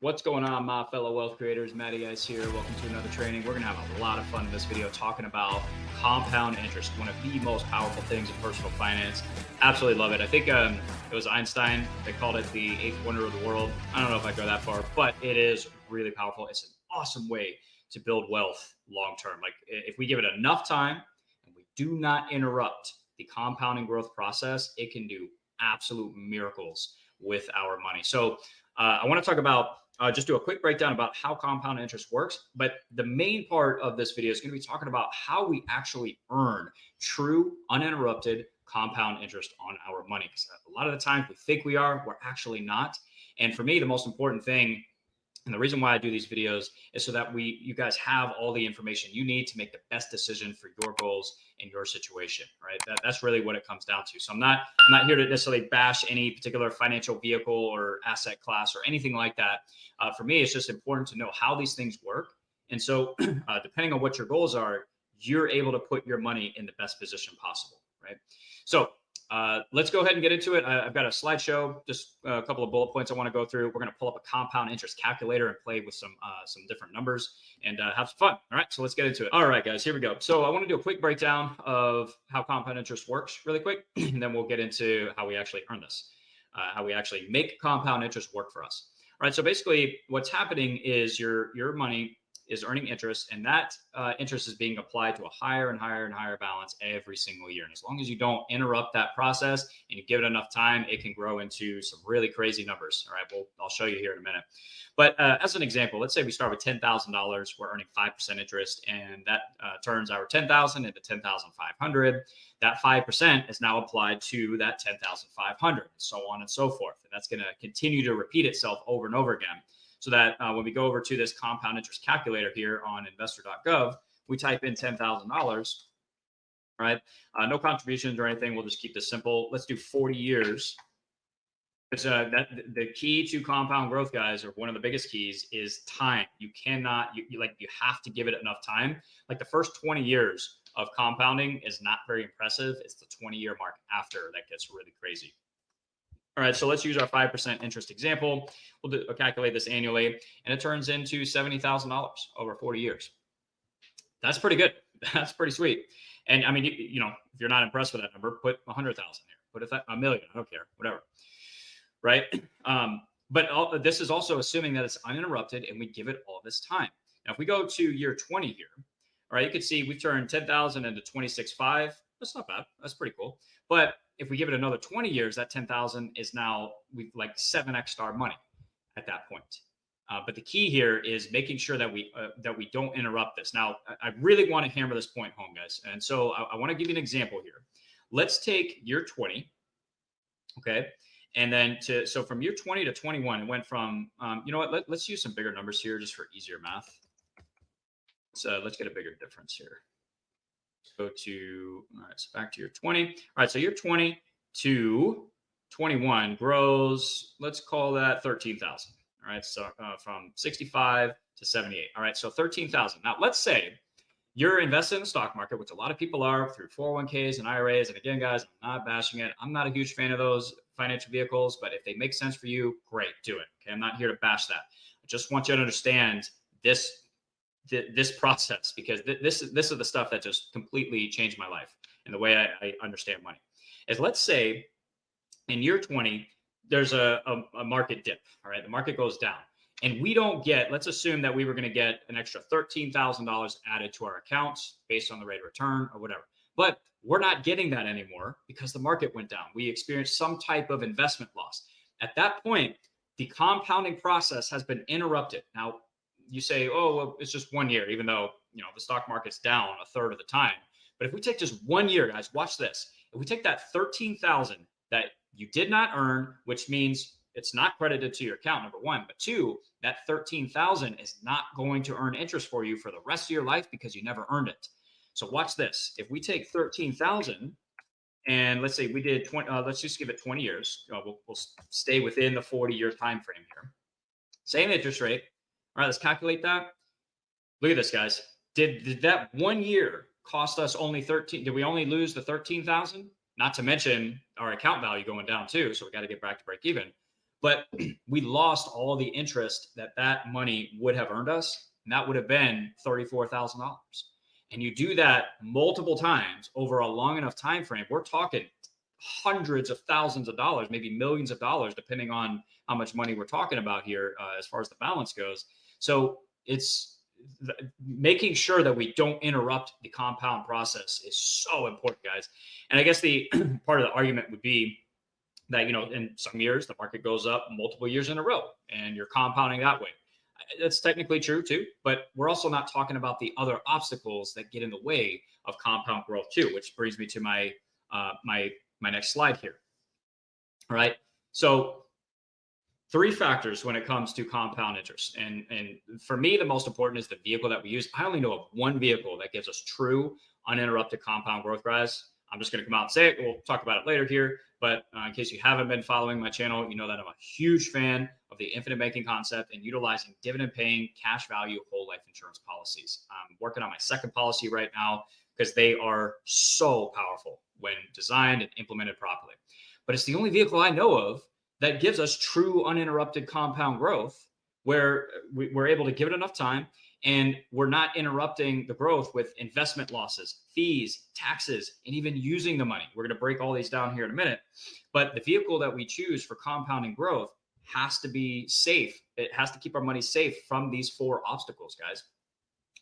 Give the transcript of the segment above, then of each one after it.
What's going on, my fellow wealth creators? Matty Guys here. Welcome to another training. We're going to have a lot of fun in this video talking about compound interest, one of the most powerful things in personal finance. Absolutely love it. I think it was Einstein that called it the eighth wonder of the world. I don't know if I go that far, but it is really powerful. It's an awesome way to build wealth long term. Like if we give it enough time and we do not interrupt the compounding growth process, it can do absolute miracles with our money. So I want to talk about just do a quick breakdown about how compound interest works. But the main part of this video is going to be talking about how we actually earn true, uninterrupted compound interest on our money. Because a lot of the times we think we're actually not. And for me, the most important thing, and the reason why I do these videos is so that you guys have all the information you need to make the best decision for your goals and your situation, right? That's really what it comes down to. So I'm not here to necessarily bash any particular financial vehicle or asset class or anything like that. For me, it's just important to know how these things work. And so depending on what your goals are, you're able to put your money in the best position possible, right? So let's go ahead and get into it. I've got a slideshow, just a couple of bullet points I want to go through. We're going to pull up a compound interest calculator and play with some different numbers and have some fun. All right, so let's get into it. All right, guys, here we go. So I want to do a quick breakdown of how compound interest works really quick, and then we'll get into how we actually earn this, how we actually make compound interest work for us. All right, so basically what's happening is your money is earning interest, and that interest is being applied to a higher and higher and higher balance every single year. And as long as you don't interrupt that process and you give it enough time, it can grow into some really crazy numbers. All right, I'll show you here in a minute. But as an example, let's say we start with $10,000. We're earning 5% interest, and that turns our $10,000 into $10,500. That 5% is now applied to that $10,500, and so on and so forth. And that's going to continue to repeat itself over and over again. So that when we go over to this compound interest calculator here on investor.gov, we type in $10,000, right? No contributions or anything. We'll just keep this simple. Let's do 40 years. It's the key to compound growth, guys, or one of the biggest keys is time. You cannot, you have to give it enough time. Like the first 20 years of compounding is not very impressive. It's the 20-year mark after that gets really crazy. All right, so let's use our 5% interest example. We'll calculate this annually, and it turns into $70,000 over 40 years. That's pretty good. That's pretty sweet. And I mean, you know, if you're not impressed with that number, put 100,000 here. Put a million. I don't care. Whatever. Right. But this is also assuming that it's uninterrupted and we give it all this time. Now, if we go to year 20 here, all right, you can see we've turned 10,000 into 26.5. That's not bad. That's pretty cool. But if we give it another 20 years, that 10,000 is now we've like 7x our money at that point. But the key here is making sure that we don't interrupt this. Now, I really want to hammer this point home, guys. And so I want to give you an example here. Let's take year 20. Okay. And then so from year 20 to 21, it went from, you know what, let's use some bigger numbers here just for easier math. So let's get a bigger difference here. Go to, all right, so back to year 20. All right, so year 20 to 21 grows, let's call that 13,000. All right, so from 65 to 78. All right, so 13,000. Now, let's say you're invested in the stock market, which a lot of people are through 401ks and IRAs. And again, guys, I'm not bashing it. I'm not a huge fan of those financial vehicles, but if they make sense for you, great, do it. Okay, I'm not here to bash that. I just want you to understand this process, because this is the stuff that just completely changed my life and the way I understand money. Is let's say in year 20, there's a market dip. All right, the market goes down, and we don't get. Let's assume that we were going to get an extra $13,000 added to our accounts based on the rate of return or whatever. But we're not getting that anymore because the market went down. We experienced some type of investment loss. At that point, the compounding process has been interrupted. Now, you say, oh, well, it's just 1 year, even though, you know, the stock market's down a third of the time. But if we take just 1 year, guys, watch this. If we take that 13,000 that you did not earn, which means it's not credited to your account, number one, but two, that 13,000 is not going to earn interest for you for the rest of your life because you never earned it. So watch this. If we take 13,000 and let's say we did 20, let's just give it 20 years. We'll stay within the 40-year time frame here. Same interest rate. All right, let's calculate that. Look at this, guys. Did that 1 year cost us only 13? Did we only lose the 13,000? Not to mention our account value going down too. So we got to get back to break even. but we lost all the interest that money would have earned us, and that would have been $34,000. And you do that multiple times over a long enough time frame, we're talking hundreds of thousands of dollars, maybe millions of dollars, depending on how much money we're talking about here as far as the balance goes. So it's making sure that we don't interrupt the compound process is so important, guys. And I guess the part of the argument would be that, in some years the market goes up multiple years in a row and you're compounding that way. That's technically true too, but we're also not talking about the other obstacles that get in the way of compound growth too, which brings me to my next slide here. All right. So 3 factors when it comes to compound interest. And for me, the most important is the vehicle that we use. I only know of one vehicle that gives us true uninterrupted compound growth, guys. I'm just going to come out and say it. We'll talk about it later here. But in case you haven't been following my channel, you know that I'm a huge fan of the infinite banking concept and utilizing dividend paying cash value whole life insurance policies. I'm working on my second policy right now because they are so powerful when designed and implemented properly. But it's the only vehicle I know of that gives us true uninterrupted compound growth where we're able to give it enough time and we're not interrupting the growth with investment losses, fees, taxes, and even using the money. We're going to break all these down here in a minute. But the vehicle that we choose for compounding growth has to be safe. It has to keep our money safe from these 4 obstacles, guys.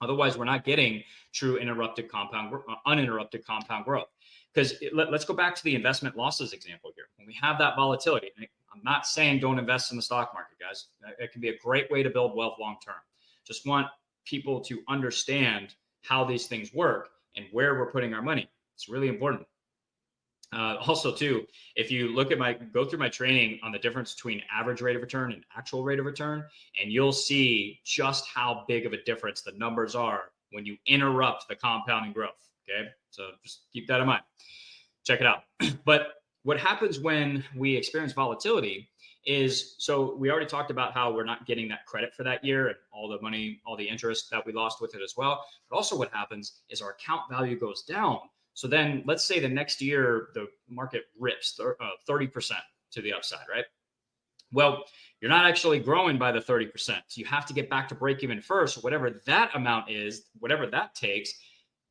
Otherwise, we're not getting true uninterrupted compound growth. Because let's go back to the investment losses example here. When we have that volatility, I'm not saying don't invest in the stock market, guys. It can be a great way to build wealth long term. Just want people to understand how these things work and where we're putting our money. It's really important. Also, too, if you go through my training on the difference between average rate of return and actual rate of return, and you'll see just how big of a difference the numbers are when you interrupt the compounding growth. Okay, so just keep that in mind. Check it out. But what happens when we experience volatility is, so we already talked about how we're not getting that credit for that year and all the money, all the interest that we lost with it as well. But also what happens is our account value goes down. So then let's say the next year, the market rips 30% to the upside, right? Well, you're not actually growing by the 30%. So you have to get back to break even first, whatever that amount is, whatever that takes.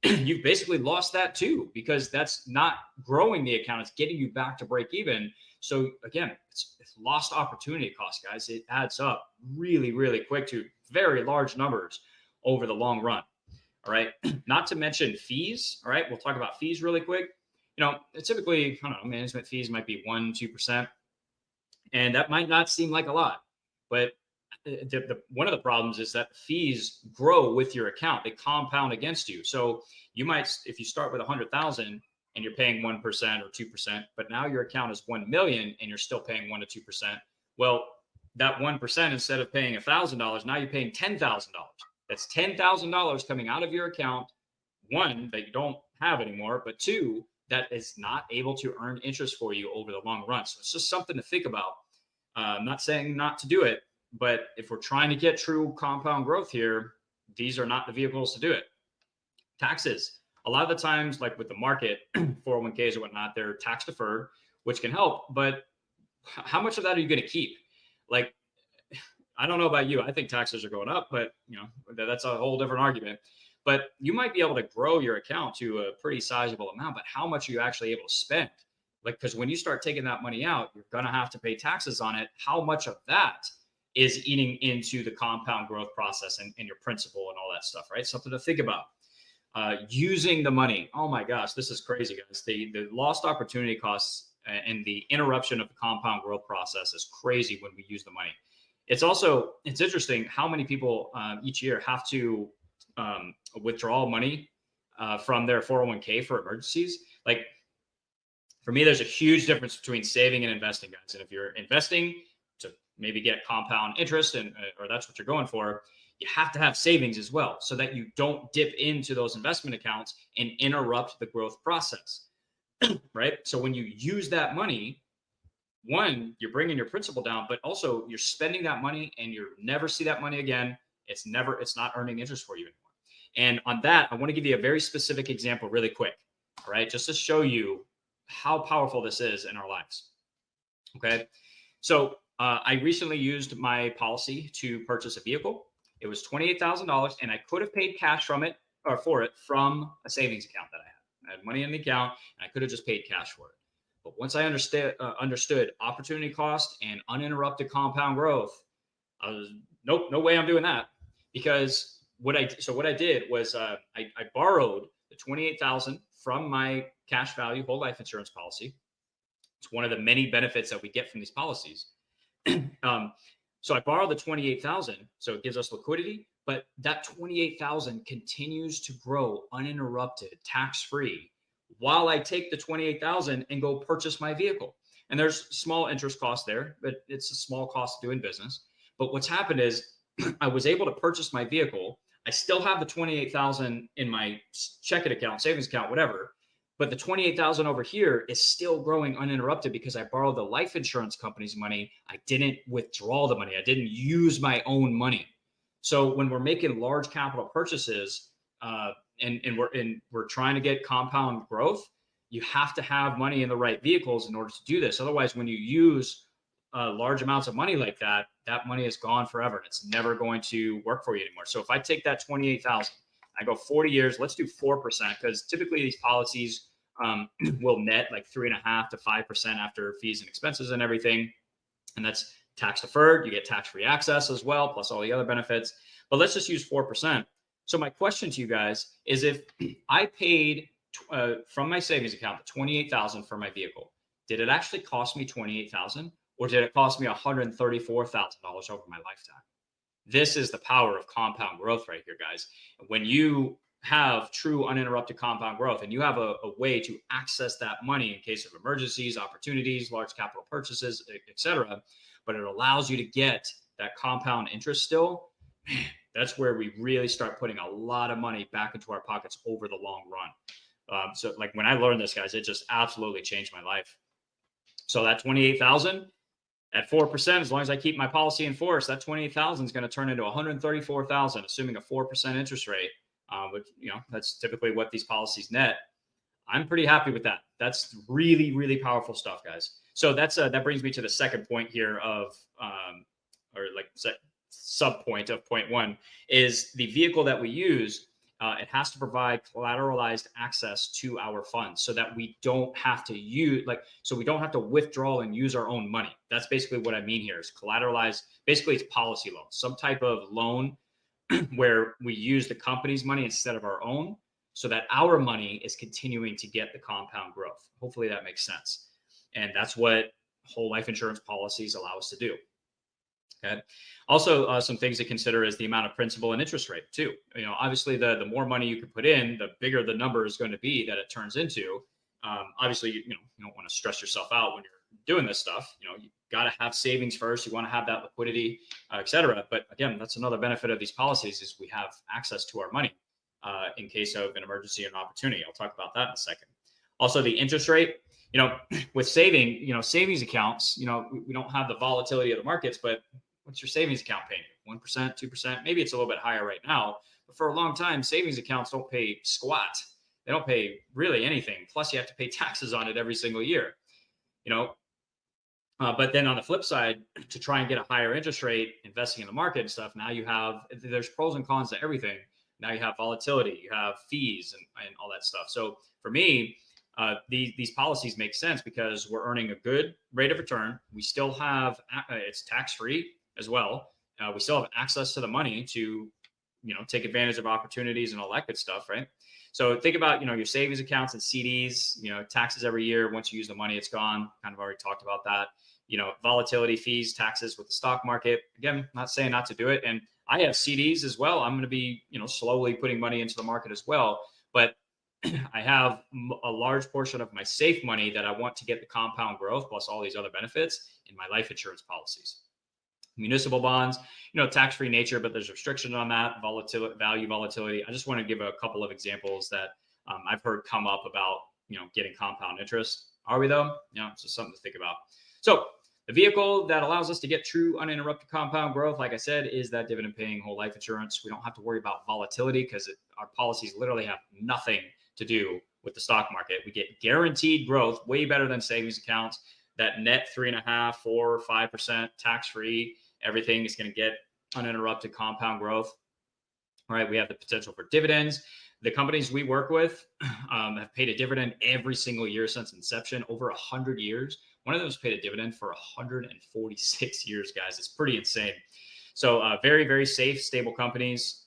You've basically lost that too, because that's not growing the account. It's getting you back to break even. So again, it's lost opportunity cost, guys. It adds up really, really quick to very large numbers over the long run. All right. Not to mention fees. All right. We'll talk about fees really quick. Typically, I don't know, management fees might be 1-2%. And that might not seem like a lot, but one of the problems is that fees grow with your account. They compound against you. So you might, if you start with 100,000 and you're paying 1% or 2%, but now your account is 1 million and you're still paying 1 to 2%. Well, that 1%, instead of paying $1,000, now you're paying $10,000. That's $10,000 coming out of your account. 1, that you don't have anymore, but 2, that is not able to earn interest for you over the long run. So it's just something to think about. I'm not saying not to do it, but if we're trying to get true compound growth here, these are not the vehicles to do it. Taxes. A lot of the times, like with the market, 401ks or whatnot, they're tax deferred, which can help. But how much of that are you going to keep? Like, I don't know about you. I think taxes are going up, but that's a whole different argument. But you might be able to grow your account to a pretty sizable amount, but how much are you actually able to spend? Because when you start taking that money out, you're going to have to pay taxes on it. How much of that is eating into the compound growth process and your principal and all that stuff, right? Something to think about. Using the money. Oh my gosh, this is crazy, guys. The lost opportunity costs and the interruption of the compound growth process is crazy when we use the money. It's interesting how many people each year have to withdraw money from their 401k for emergencies. Like, for me, there's a huge difference between saving and investing, guys. And if you're investing to maybe get compound interest or that's what you're going for, you have to have savings as well so that you don't dip into those investment accounts and interrupt the growth process, right? So when you use that money, 1, you're bringing your principal down, but also you're spending that money and you never see that money again. It's not earning interest for you anymore. And on that, I want to give you a very specific example really quick, all right? Just to show you how powerful this is in our lives. Okay. So I recently used my policy to purchase a vehicle. It was $28,000, and I could have paid cash from it or for it from a savings account that I had. I had money in the account, and I could have just paid cash for it. But once I understood opportunity cost and uninterrupted compound growth, I was nope, no way I'm doing that. Because what I did was I borrowed the 28,000 from my cash value whole life insurance policy. It's one of the many benefits that we get from these policies. um, so I borrowed the 28,000, so it gives us liquidity, but that 28,000 continues to grow uninterrupted, tax free, while I take the 28,000 and go purchase my vehicle. And there's small interest cost there, but it's a small cost doing business. But what's happened is I was able to purchase my vehicle. I still have the 28,000 in my checking account, savings account, whatever. But the 28,000 over here is still growing uninterrupted because I borrowed the life insurance company's money. I didn't withdraw the money. I didn't use my own money. So when we're making large capital purchases, and we're trying to get compound growth, you have to have money in the right vehicles in order to do this. Otherwise, when you use large amounts of money like that, that money is gone forever. It's never going to work for you anymore. So if I take that 28,000, I go 40 years, let's do 4%, because typically these policies will net like 3.5% to 5% after fees and expenses and everything. And that's tax deferred. You get tax-free access as well, plus all the other benefits. But let's just use 4%. So my question to you guys is, if I paid from my savings account the 28,000 for my vehicle, did it actually cost me 28,000, or did it cost me $134,000 over my lifetime? This is the power of compound growth right here, guys. When you have true uninterrupted compound growth and you have a way to access that money in case of emergencies, opportunities, large capital purchases, etc., but it allows you to get that compound interest still, that's where we really start putting a lot of money back into our pockets over the long run. So like when I learned this, guys, it just absolutely changed my life. So that 28,000 at 4%, as long as I keep my policy in force, that 28,000 is going to turn into 134,000, assuming a 4% interest rate, which, that's typically what these policies net. I'm pretty happy with that. That's really, really powerful stuff, guys. So that brings me to the second point here of, sub point of point one, is the vehicle that we use. It has to provide collateralized access to our funds so that we don't have to we don't have to withdraw and use our own money. That's basically what I mean here is collateralized. Basically, it's policy loan, some type of loan where we use the company's money instead of our own, so that our money is continuing to get the compound growth. Hopefully that makes sense. And that's what whole life insurance policies allow us to do. Okay. Also, some things to consider is the amount of principal and interest rate too. Obviously, the more money you can put in, the bigger the number is going to be that it turns into. Obviously, you don't want to stress yourself out when you're doing this stuff. You got to have savings first. You want to have that liquidity, etc. But again, that's another benefit of these policies is we have access to our money in case of an emergency or an opportunity. I'll talk about that in a second. Also, the interest rate. With savings accounts, we don't have the volatility of the markets, but what's your savings account paying? 1%, 2%? Maybe it's a little bit higher right now, but for a long time, savings accounts don't pay squat. They don't pay really anything. Plus, you have to pay taxes on it every single year. But then on the flip side, to try and get a higher interest rate, investing in the market and stuff, now there's pros and cons to everything. Now you have volatility, you have fees and all that stuff. So for me, these policies make sense because we're earning a good rate of return. We still have, it's tax-free as well. We still have access to the money to, take advantage of opportunities and all that good stuff, right? So think about, your savings accounts and CDs, taxes every year. Once you use the money, it's gone. Kind of already talked about that. Volatility, fees, taxes with the stock market. Again, not saying not to do it. And I have CDs as well. I'm going to be, slowly putting money into the market as well. But I have a large portion of my safe money that I want to get the compound growth plus all these other benefits in my life insurance policies. Municipal bonds, tax-free nature, but there's restrictions on that, value volatility. I just want to give a couple of examples that I've heard come up about, getting compound interest. Are we though? It's just something to think about. So the vehicle that allows us to get true uninterrupted compound growth, like I said, is that dividend paying whole life insurance. We don't have to worry about volatility because our policies literally have nothing to do with the stock market. We get guaranteed growth, way better than savings accounts. that net 3.5, 4, 5% tax-free. Everything is going to get uninterrupted compound growth, right? We have the potential for dividends. The companies we work with have paid a dividend every single year since inception, over 100 years. One of them has paid a dividend for 146 years, guys. It's pretty insane. So very, very safe, stable companies.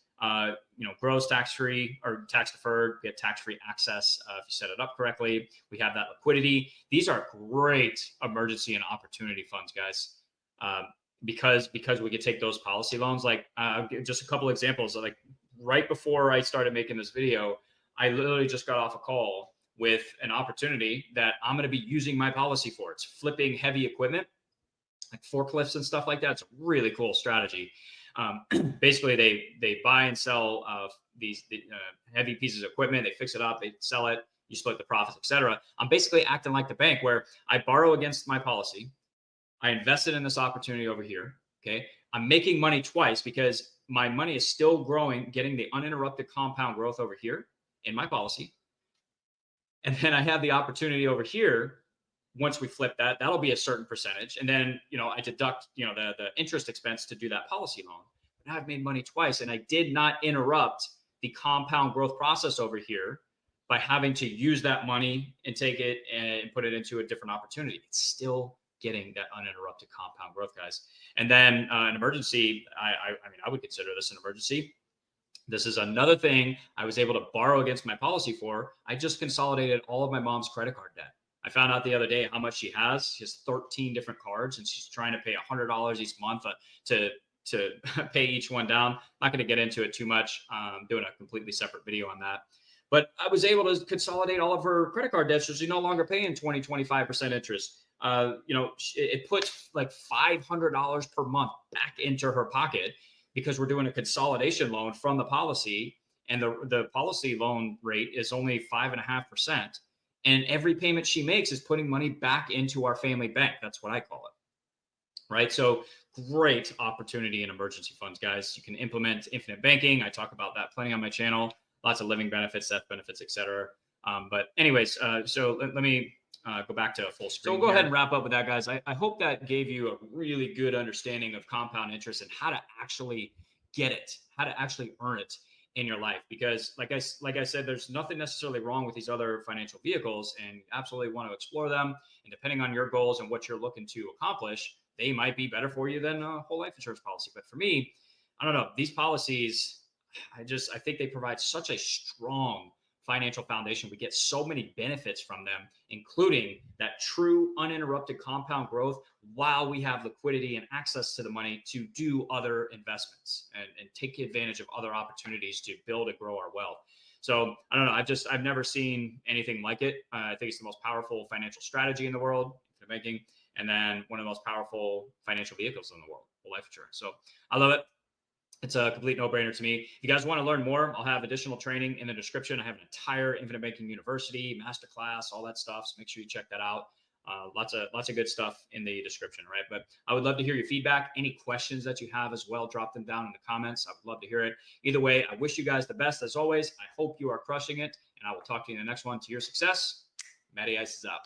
Grows tax-free or tax-deferred, get tax-free access if you set it up correctly. We have that liquidity. These are great emergency and opportunity funds, guys, because we could take those policy loans. Like just a couple examples. Like right before I started making this video, I literally just got off a call with an opportunity that I'm going to be using my policy for. It's flipping heavy equipment, like forklifts and stuff like that. It's a really cool strategy. Basically, they buy and sell these heavy pieces of equipment. They fix it up, they sell it, you split the profits, etc. I'm basically acting like the bank where I borrow against my policy. I invested in this opportunity over here. Okay. I'm making money twice because my money is still growing, getting the uninterrupted compound growth over here in my policy. And then I have the opportunity over here. Once we flip that, that'll be a certain percentage. And then, I deduct, the interest expense to do that policy loan. Now I've made money twice, and I did not interrupt the compound growth process over here by having to use that money and take it and put it into a different opportunity. It's still getting that uninterrupted compound growth, guys. And then an emergency, I would consider this an emergency. This is another thing I was able to borrow against my policy for. I just consolidated all of my mom's credit card debt. I found out the other day how much she has. She has 13 different cards, and she's trying to pay $100 each month to pay each one down. Not going to get into it too much. Doing a completely separate video on that. But I was able to consolidate all of her credit card debts, so she's no longer paying 20, 25% interest. It puts like $500 per month back into her pocket because we're doing a consolidation loan from the policy, and the policy loan rate is only 5.5%. And every payment she makes is putting money back into our family bank. That's what I call it. Right. So great opportunity in emergency funds, guys. You can implement infinite banking. I talk about that plenty on my channel. Lots of living benefits, death benefits, etc. But anyways, so let me go back to full screen. So we'll go ahead and wrap up with that, guys. I hope that gave you a really good understanding of compound interest and how to actually get it, how to actually earn it in your life. Because like I said, there's nothing necessarily wrong with these other financial vehicles, and you absolutely want to explore them. And depending on your goals and what you're looking to accomplish, they might be better for you than a whole life insurance policy. But for me, I don't know, these policies, I think they provide such a strong financial foundation. We get so many benefits from them, including that true uninterrupted compound growth while we have liquidity and access to the money to do other investments and take advantage of other opportunities to build and grow our wealth. So I don't know. I've never seen anything like it. I think it's the most powerful financial strategy in the world, banking, and then one of the most powerful financial vehicles in the world, whole life insurance. So I love it. It's a complete no-brainer to me. If you guys want to learn more, I'll have additional training in the description. I have an entire Infinite Banking University, Masterclass, all that stuff. So make sure you check that out. Lots of good stuff in the description, right? But I would love to hear your feedback. Any questions that you have as well, drop them down in the comments. I would love to hear it. Either way, I wish you guys the best as always. I hope you are crushing it, and I will talk to you in the next one. To your success, Matty Ice is out.